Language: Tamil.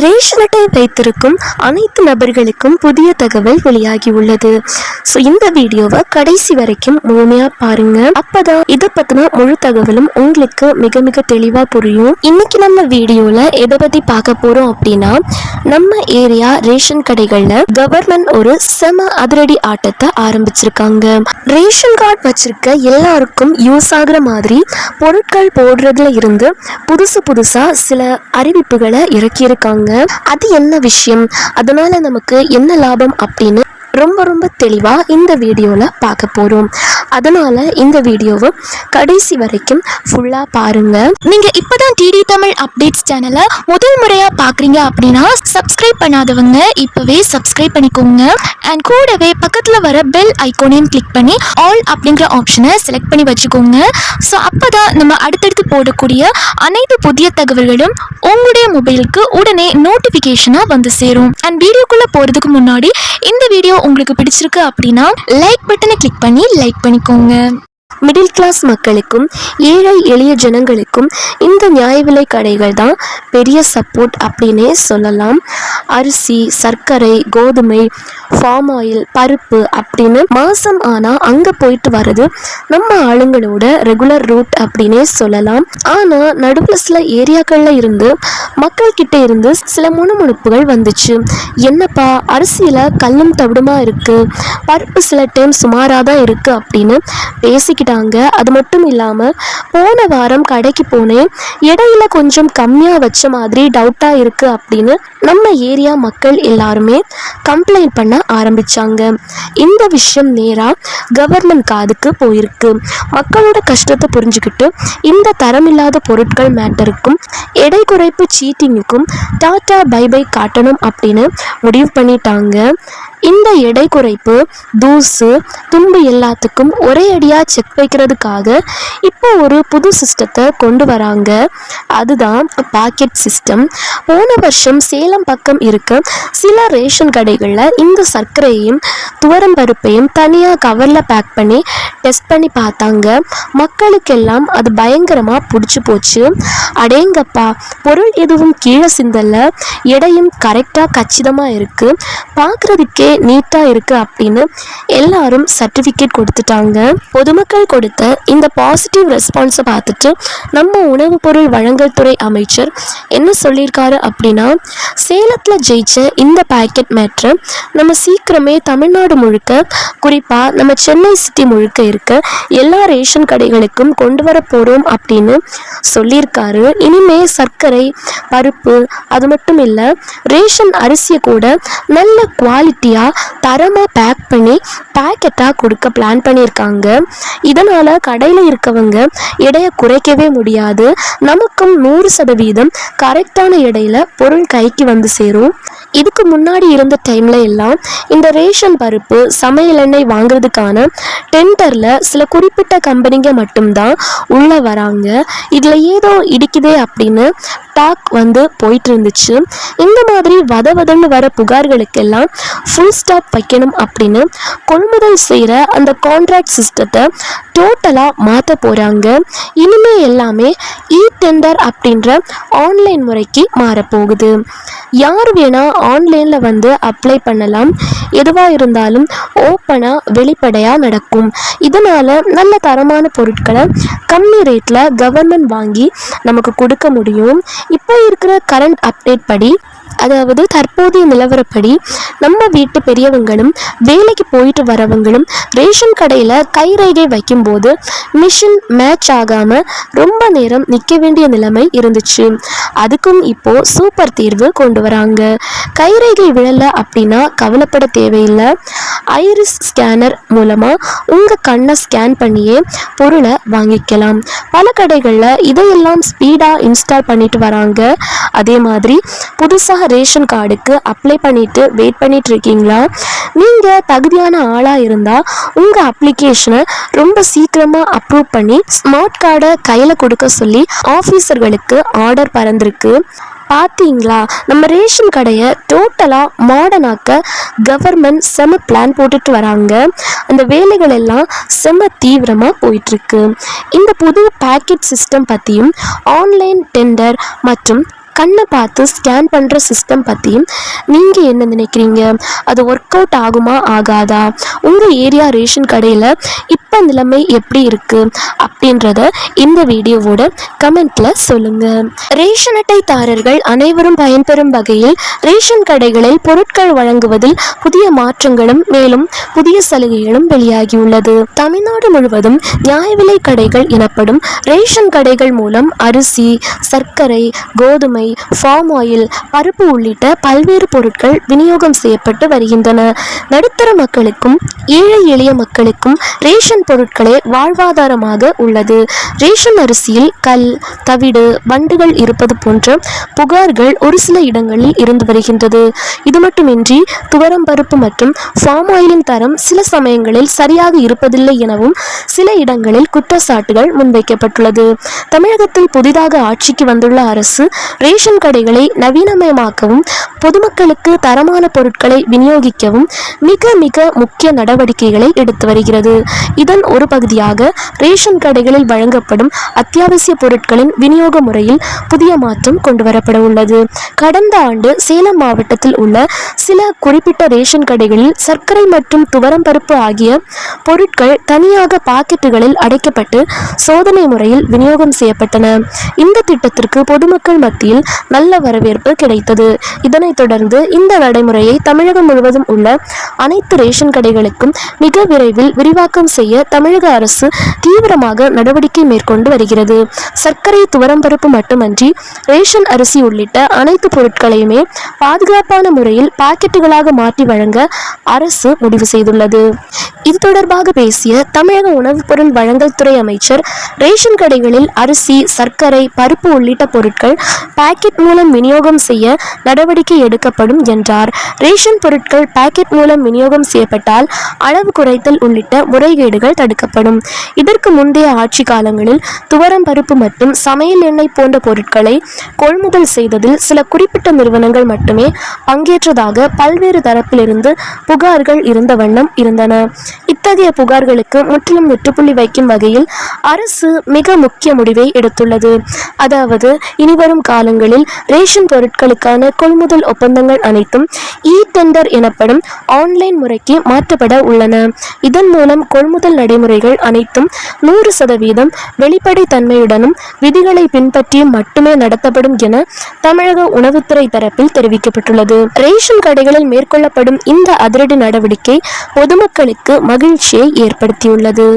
ரேஷன் அட்டை வைத்திருக்கும் அனைத்து நபர்களுக்கும் புதிய தகவல் வெளியாகி உள்ளது. ஸோ இந்த வீடியோவை கடைசி வரைக்கும் முழுமையா பாருங்க. அப்பதான் இதை பத்தின முழு தகவலும் உங்களுக்கு மிக மிக தெளிவா புரியும். இன்னைக்கு நம்ம வீடியோல எதை பத்தி பார்க்க போறோம் அப்படின்னா, நம்ம ஏரியா ரேஷன் கடைகள்ல கவர்மெண்ட் ஒரு செம அதிரடி ஆட்டத்தை ஆரம்பிச்சிருக்காங்க. ரேஷன் கார்டு வச்சிருக்க எல்லாருக்கும் யூஸ் ஆகுற மாதிரி பொருட்கள் போடுறதுல இருந்து புதுசா சில அறிவிப்புகளை இறக்கியிருக்காங்க. அது என்ன விஷயம், அதனால நமக்கு என்ன லாபம் அப்படின்னு ரொம்ப தெளிவா இந்த வீடியோல பார்க்க போறோம். அதனால இந்த வீடியோவை கடைசி வரைக்கும் ஃபுல்லா பாருங்க. நீங்க இப்பதான் டிடி தமிழ் அப்டேட்ஸ் சேனலை முதல் முறையா பாக்குறீங்க அப்படின்னா சப்ஸ்கிரைப் பண்ணாதவங்க இப்பவே சப்ஸ்கிரைப் பண்ணிக்கோங்க. அண்ட் கூடவே பக்கத்துல வர பெல் ஐகானையும் கிளிக் பண்ணி ஆல் அப்படிங்கிற ஆப்ஷனை செலக்ட் பண்ணி வச்சுக்கோங்க. ஸோ அப்பதான் நம்ம அடுத்தடுத்து போடக்கூடிய அனைத்து புதிய தகவல்களும் உங்களுடைய மொபைலுக்கு உடனே நோட்டிபிகேஷனா வந்து சேரும். அண்ட் வீடியோக்குள்ள போறதுக்கு முன்னாடி இந்த வீடியோ உங்களுக்கு பிடிச்சிருக்கு அப்படின்னா லைக் பட்டனை கிளிக் பண்ணி லைக் பண்ணிக்கோங்க. மிடில் கிளாஸ் மக்களுக்கும் ஏழை எளிய ஜனங்களுக்கும் இந்த நியாய விலை கடைகள் தான் பெரிய சப்போர்ட் அப்படின்னே சொல்லலாம். அரிசி, சர்க்கரை, கோதுமை, ஃபார்ம் ஆயில், பருப்பு அப்படின்னு மாசம் ஆனா அங்க போயிட்டு வர்றது நம்ம ஆளுங்களோட ரெகுலர் ரூட் அப்படின்னே சொல்லலாம். ஆனா நடுவில் சில ஏரியாக்கள்ல இருந்து மக்கள் கிட்ட இருந்து சில முணுமுணுப்புகள் வந்துச்சு. என்னப்பா அரிசியில கல்லும் தவிடுமா இருக்கு, பருப்பு சில டைம் சுமாராதான் இருக்கு அப்படின்னு பேசிக்கிட்டாங்க. அது மட்டும் இல்லாம போன வாரம் கடைக்கு போனேன், இடையில கொஞ்சம் கம்மியா வச்ச மாதிரி டவுட்டா இருக்கு அப்படின்னு நம்ம ஏரியா மக்கள் எல்லாருமே கம்ப்ளைண்ட் பண்ண ஆரம்பிச்சாங்க. இந்த விஷயம் நேரா கவர்மெண்ட் காதுக்கு போயிருக்கு. மக்களோட கஷ்டத்தை புரிஞ்சுக்கிட்டு இந்த தரமில்லாத பொருட்கள் மேட்டருக்கும் எடை குறைப்பு சீட்டிங்குக்கும் டாட்டா பை பை காட்டணும் அப்படின்னு முடிவு பண்ணிட்டாங்க. இந்த எடை குறைப்பு, தூசு, தும்பு எல்லாத்துக்கும் ஒரே அடியா செக் வைக்கிறதுக்காக இப்போ ஒரு புது சிஸ்டத்தை கொண்டு வராங்க. அதுதான் பாக்கெட் சிஸ்டம். போன வருஷம் சேலம் பக்கம் இருக்க சில ரேஷன் கடைகளில் இந்த சர்க்கரையையும் துவரம் பருப்பையும் தனியாக கவரில் பேக் பண்ணி டெஸ்ட் பண்ணி பார்த்தாங்க. மக்களுக்கெல்லாம் அது பயங்கரமாக பிடிச்சி போச்சு. அடேங்கப்பா, பொருள் எதுவும் கீழே சிந்தல்ல, எடையும் கரெக்டாக கச்சிதமாக இருக்குது, பார்க்குறதுக்கே நீட்டாக இருக்குது அப்படின்னு எல்லாரும் சர்டிஃபிகேட் கொடுத்துட்டாங்க. பொதுமக்கள் கொடுத்த இந்த பாசிட்டிவ் ரெஸ்பான்ஸை பார்த்துட்டு நம்ம உணவுப் பொருள் வழங்கல் துறை அமைச்சர் என்ன சொல்லியிருக்காரு அப்படின்னா, சேலத்தில் ஜெயிச்ச இந்த பேக்கெட் மேட்ரு நம்ம சீக்கிரமே தமிழ்நாடு முழுக்க, குறிப்பாக நம்ம சென்னை சிட்டி முழுக்க இருக்க எல்லா ரேஷன் கடைகளுக்கும் கொண்டு வர போகிறோம் அப்படின்னு சொல்லியிருக்காரு. இனிமே சர்க்கரை, பருப்பு, அது மட்டும் இல்லை ரேஷன் அரிசியை கூட நல்ல குவாலிட்டியாக தரமாக பேக் பண்ணி பேக்கெட்டாக கொடுக்க பிளான் பண்ணியிருக்காங்க. இதனால் கடையில் இருக்கவங்க எடையை குறைக்கவே முடியாது. நமக்கும் 100% கரெக்டான எடையில் பொருள் கைக்கு வந்து சேரும். இதுக்கு முன்னாடி இருந்த டைம்ல எல்லாம் இந்த ரேஷன் பருப்பு, சமையல் எண்ணெய் வாங்குறதுக்கான டெண்டரில் சில குறிப்பிட்ட கம்பெனிங்க மட்டும்தான் உள்ளே வராங்க. இதில் ஏதோ இடிக்குதே அப்படின்னு டாக் வந்து போயிட்டு இருந்துச்சு. இந்த மாதிரி வதன்னு வர புகார்களுக்கெல்லாம் ஃபுல் ஸ்டாப் வைக்கணும் அப்படின்னு கொள்முதல் செய்கிற அந்த கான்ட்ராக்ட் சிஸ்டத்தை டோட்டலாக மாற்ற போகிறாங்க. இனிமே எல்லாமே டெண்டர் அப்படின்ற ஆன்லைன் முறைக்கு மாறப்போகுது. யார் வேணால் ஆன்லைனில் வந்து அப்ளை பண்ணலாம். எதுவாக இருந்தாலும் ஓப்பனாக வெளிப்படையாக நடக்கும். இதனால் நல்ல தரமான பொருட்களை கம்மி ரேட்டில் கவர்மெண்ட் வாங்கி நமக்கு கொடுக்க முடியும். இப்போ இருக்கிற கரண்ட் அப்டேட் படி, அதாவது தற்போதைய நிலவரப்படி, நம்ம வீட்டு பெரியவங்களும் வேலைக்கு போயிட்டு வரவங்களும் ரேஷன் கடையில் கைரேகை வைக்கும்போது மிஷின் மேட்ச் ஆகாமல் ரொம்ப நேரம் நிற்க வேண்டிய நிலைமை இருந்துச்சு. அதுக்கும் இப்போ சூப்பர் தீர்வு கொண்டு வராங்க. கைரேகை விழலை அப்படின்னா கவலைப்பட தேவையில்லை. ஐரிஸ் ஸ்கேனர் மூலமாக உங்கள் கண்ணை ஸ்கேன் பண்ணியே பொருளை வாங்கிக்கலாம். பல கடைகளில் இதையெல்லாம் ஸ்பீடாக இன்ஸ்டால் பண்ணிட்டு வராங்க. அதே மாதிரி புதுசாக ரேஷன் கார்டுக்கு அப்ளை பண்ணிட்டு வெயிட் பண்ணிட்டு இருக்கீங்களா? நீங்கள் தகுதியான ஆளாக இருந்தால் உங்கள் அப்ளிகேஷனை ரொம்ப சீக்கிரமாக அப்ரூவ் பண்ணி ஸ்மார்ட் கார்டை கையில் கொடுக்க சொல்லி ஆஃபீஸர்களுக்கு ஆர்டர் பறந்துருக்கு. பார்த்தீங்களா, நம்ம ரேஷன் கடையை டோட்டலாக மாடர்னாக்க கவர்மெண்ட் செம பிளான் போட்டுட்டு வராங்க. அந்த வேலைகள் எல்லாம் செம தீவிரமாக போயிட்டுருக்கு. இந்த புது பேக்கெட் சிஸ்டம் பற்றியும் ஆன்லைன் டெண்டர் மற்றும் கண்ணை பார்த்து ஸ்கேன் பண்ணுற சிஸ்டம் பற்றியும் நீங்கள் என்ன நினைக்கிறீங்க? அது ஒர்க் அவுட் ஆகுமா ஆகாதா? உங்கள் ஏரியா ரேஷன் கடையில் இப்போ நிலைமை எப்படி இருக்குது அப்படின்றத இந்த வீடியோவோட கமெண்ட்டில் சொல்லுங்கள். ரேஷன் அட்டைதாரர்கள் அனைவரும் பயன்பெறும் வகையில் ரேஷன் கடைகளில் பொருட்கள் வழங்குவதில் புதிய மாற்றங்களும் மேலும் புதிய சலுகைகளும் வெளியாகியுள்ளது. தமிழ்நாடு முழுவதும் நியாய விலை கடைகள் எனப்படும் ரேஷன் கடைகள் மூலம் அரிசி, சர்க்கரை, கோதுமை, ஃபார்ம் ஆயில், பருப்பு உள்ளிட்ட பல்வேறு பொருட்கள் விநியோகம் செய்யப்பட்டு வருகின்றன. நடுத்தர மக்களுக்கும் ஏழை எளிய மக்களுக்கும் ரேஷன் பொருட்களே வாழ்வாதாரமாக உள்ளது. ரேஷன் அரிசியில் கல், தவிடு, வண்டுகள் இருப்பது போன்ற புகார்கள் ஒரு சில இடங்களில் இருந்து வருகின்றது. இது மட்டுமின்றி துவரம் பருப்பு மற்றும் ஃபார்ம் ஆயிலின் தரம் சில சமயங்களில் சரியாக இருப்பதில்லை எனவும் சில இடங்களில் குற்றச்சாட்டுகள் முன்வைக்கப்பட்டுள்ளது. தமிழகத்தில் புதிதாக ஆட்சிக்கு வந்துள்ள அரசு ரேஷன் கடைகளை நவீனமயமாக்கவும் பொதுமக்களுக்கு தரமான பொருட்களை விநியோகிக்கவும் மிக மிக முக்கிய நடவடிக்கைகளை எடுத்து வருகிறது. இதன் ஒரு பகுதியாக ரேஷன் கடைகளில் வழங்கப்படும் அத்தியாவசிய பொருட்களின் விநியோக முறையில் புதிய மாற்றம் கொண்டுவரப்பட உள்ளது. கடந்த ஆண்டு சேலம் மாவட்டத்தில் உள்ள சில குறிப்பிட்ட ரேஷன் கடைகளில் சர்க்கரை மற்றும் துவரம் பருப்பு ஆகிய பொருட்கள் தனியாக பாக்கெட்டுகளில் அடைக்கப்பட்டு சோதனை முறையில் விநியோகம் செய்யப்பட்டன. இந்த திட்டத்திற்கு பொதுமக்கள் மத்தியில் நல்ல வரவேற்பு கிடைத்தது. இதனைத் தொடர்ந்து இந்த நடைமுறையை தமிழகம் முழுவதும் உள்ள அனைத்து ரேஷன் கடைகளுக்கும் மிக விரைவில் விரிவாக்கம் செய்ய தமிழக அரசு தீவிரமாக நடவடிக்கை மேற்கொண்டு வருகிறது. சர்க்கரை, துவரம் பருப்பு மட்டுமன்றி ரேஷன் அரிசி உள்ளிட்ட அனைத்து பொருட்களையுமே பாதுகாப்பான முறையில் பாக்கெட்டுகளாக மாற்றி வழங்க அரசு முடிவு செய்துள்ளது. இது தொடர்பாக பேசிய தமிழக உணவுப் பொருள் வழங்கல் துறை அமைச்சர், ரேஷன் கடைகளில் அரிசி, சர்க்கரை, பருப்பு உள்ளிட்ட பொருட்கள் பாக்கெட் மூலம் விநியோகம் செய்ய நடவடிக்கை எடுக்கப்படும் என்றார். ரேஷன் பொருட்கள் பாக்கெட் மூலம் விநியோகம் செய்யப்பட்டால் அளவு குறைத்தல் உள்ளிட்ட முறைகேடுகள் தடுக்கப்படும். இதற்கு முந்தைய ஆட்சி காலங்களில் துவரம் பருப்பு மற்றும் சமையல் எண்ணெய் போன்ற பொருட்களை கொள்முதல் செய்ததில் சில குறிப்பிட்ட நிறுவனங்கள் மட்டுமே பங்கேற்றதாக பல்வேறு தரப்பிலிருந்து புகார்கள் இருந்த வண்ணம் இருந்தன. இத்தகைய புகார்களுக்கு முற்றிலும் முற்றுப்புள்ளி வைக்கும் வகையில் அரசு மிக முக்கிய முடிவை எடுத்துள்ளது. அதாவது இனிவரும் காலங்களில் ரேஷன் பொருட்களுக்கான கொள்முதல் ஒப்பந்தங்கள் அனைத்தும் டெண்டர் எனப்படும் ஆன்லைன் முறைக்கு மாற்றப்பட உள்ளன. இதன் மூலம் கொள்முதல் நடைமுறைகள் அனைத்தும் 100% வெளிப்படைத்தன்மையுடனும் விதிகளை பின்பற்றியும் மட்டுமே நடத்தப்படும் என தமிழக உணவுத்துறை தரப்பில் தெரிவிக்கப்பட்டுள்ளது. ரேஷன் கடைகளில் மேற்கொள்ளப்படும் இந்த அதிரடி நடவடிக்கை பொதுமக்களுக்கு மகிழ்ச்சியை ஏற்படுத்தியுள்ளது.